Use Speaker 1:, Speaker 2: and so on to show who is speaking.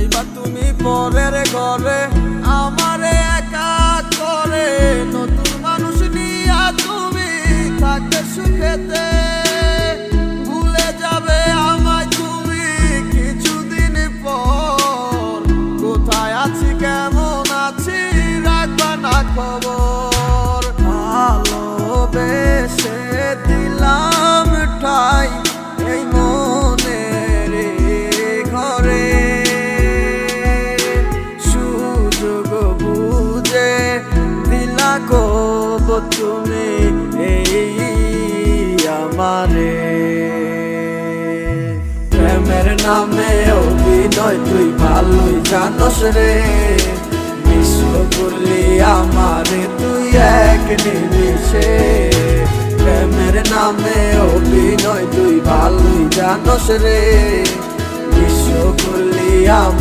Speaker 1: যাইবা তুমি পরের ঘরে আমারে একা করে, নতুন মানুষ নিয়া তুমি থাকতে সুখেতে, ভুলে যাবে আমায় তুমি কিছুদিন পর। কোথায় আছি কেমন আছি রাখবা না খবর, ভালোবেসে দিলাম ঠাই এই মনের ঘরে, সুযোগ বুঝে দিলা কব তুমি এই আমারে। প্রেমের নামে অভিনয় তুই ভালোই জানোস রে, বিশ্ব করলি আমারে তুই এক নিমিষে। প্রেমের নামে অভিনয় তুই ভালোই জানোস রে, বিশ্ব করলি